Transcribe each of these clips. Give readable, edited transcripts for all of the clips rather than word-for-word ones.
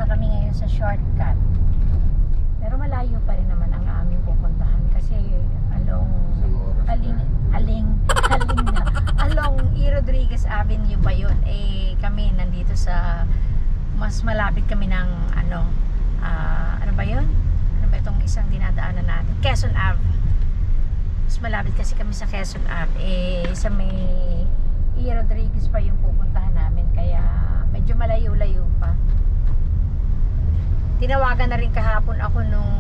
kami ngayon sa shortcut. Pero malayo pa rin naman ang aming pupuntahan kasi along E. Rodriguez Avenue pa yun. Eh kami nandito sa mas malapit kami ng ano ba yun? Ano ba itong isang dinadaanan natin? Quezon Ave. Mas malapit kasi kami sa Quezon Ave. Eh sa may E. Rodriguez pa yung pupuntahan namin, kaya medyo malayo-layo pa. Tinawagan na rin kahapon ako nung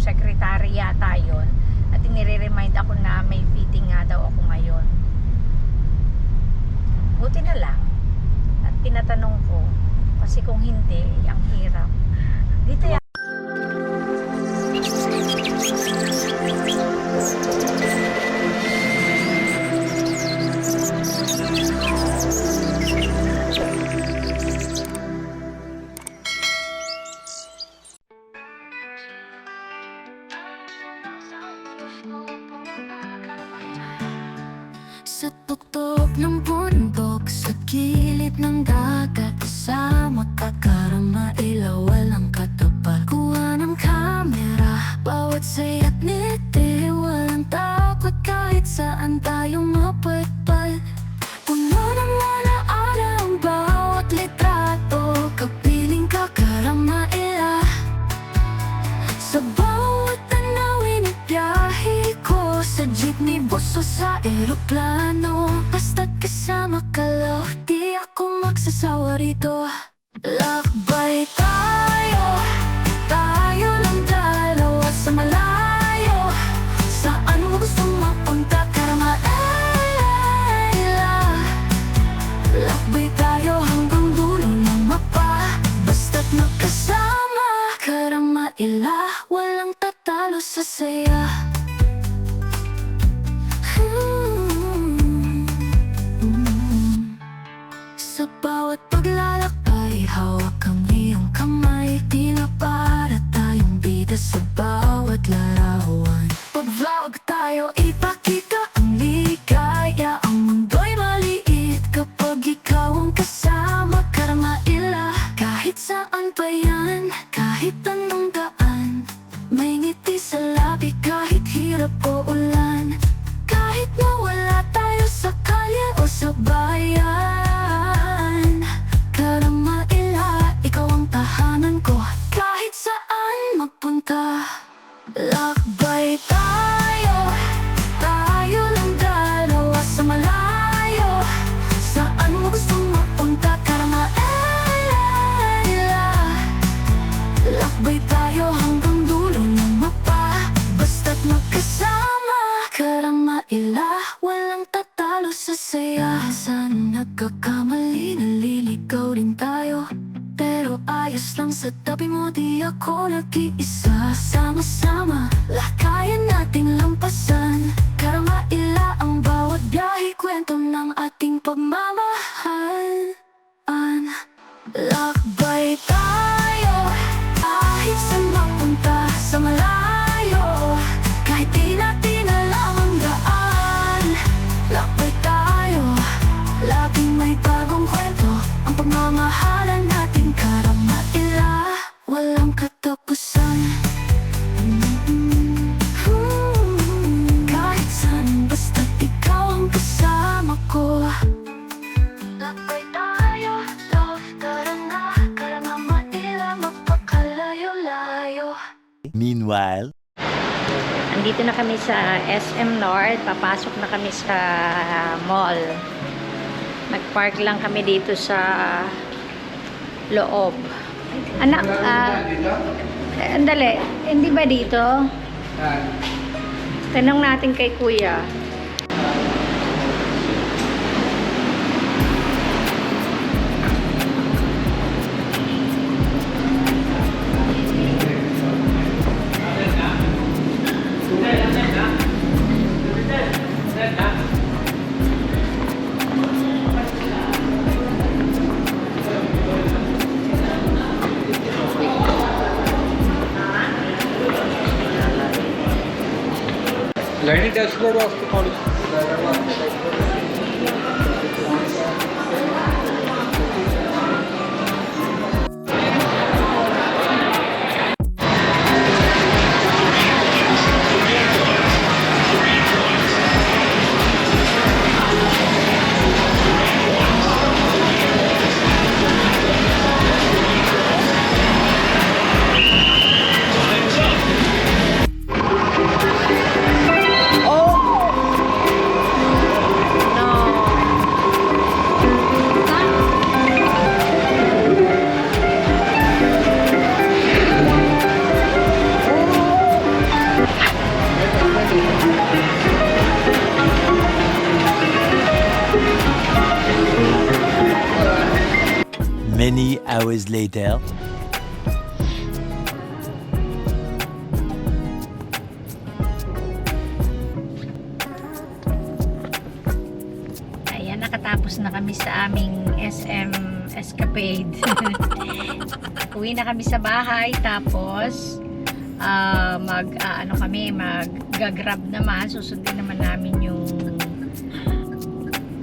secretary yata yun, at nire-remind ako na may fitting nga daw ako ngayon. Buti na lang at tinatanong ko, kasi kung hindi, ang hirap. Dito yan. Sa tuktok ng bundok, sa gilid ng dagat, sa matakarama ilaw, walang katapat. Kuha ng kamera, bawat saya't ngiti, walang takot kahit saan tayo mapatpad. Puno ng alaala ang bawat litrato, kapiling kakarama ila. Sa bawat tanawin at biyahe ko, sa jeepney, bus o sa eroplano, basta't kasama ka lang, di ako magsasawa rito. Lakbay tayo, tayo lang dalawa sa malayo. Saan mo gusto mapunta, Karamaila? Lakbay tayo hanggang dulo ng mapa, basta't magkasama, Karamaila, walang tatalo sa saya. Sa bawat paglalakbay, hawak ang iyong kamay, tila para tayong bida sa bawat larawan. Pag-vlog tayo, ipakita ang ligaya, ang mundo'y maliit kapag ikaw ang kasama, Karamaila. Kahit saan pa yan, kahit anong daan, may ngiti sa labi kahit hirap o ulan. Kahit na wala tayo sa kalye o sa bayan, Karamaila, ikaw ang tahanan ko kahit saan magpunta. Lakbay tayo, tayo lang dalawa sa malayo. Saan mo gustong mapunta, Karamaila? Lakbay tayo hanggang dulo ng mapa, basta't magkasama, Karamaila, walang tatalo sa saya. Saan nagkakamali, naliligaw din tayo, pero ayos lang sa tabi mo, di ako nag-iisa. Sama-sama, lakayan nating lampasan, Karamaila, ang bawat biyahe, kwento ng ating pagmamahal. Lakbay tayo, kahit saan mapunta sa malayo, kahit di natin alam ang daan. Lakbay tayo, laging may bagong kwento, ang pagmamahalan natin, Karamaila, walang katapusan. Kahit saan, basta't ikaw ang kasama ko. Lakbay tayo, love, tara na, Karamaila, magpakalayo-layo. Meanwhile, Andito na kami sa SM North, papasok na kami sa mall. Nagpark lang kami dito sa loob. Anak, andali, hindi ba dito? Tanong natin kay kuya. Learning dashboard of the college. Many hours later. Ayan, nakatapos na kami sa aming SM escapade. Uwi na kami sa bahay, tapos mag-grab naman, susundin naman namin yung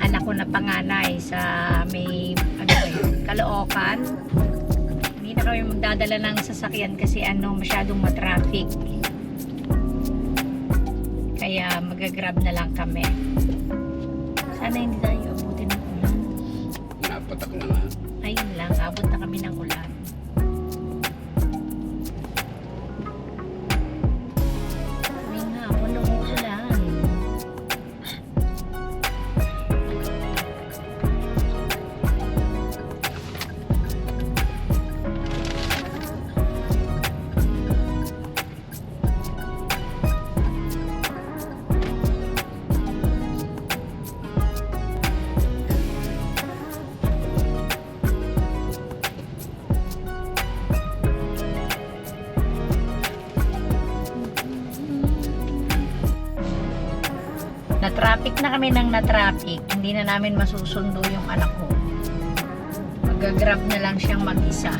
anak ko na panganay sa may Caloocan. Hindi na kami magdadala ng sasakyan kasi masyadong matraffic, kaya mag-grab na lang kami. Sana hindi tayo abutin ng ulan. Napatak na nga. Ayun lang, abot na kami ng ulan. Tuwing hapon ng ulan. Na-traffic na kami ng na-traffic. Hindi na namin masusundo yung anak ko. Mag-grab na lang siyang mag-isa.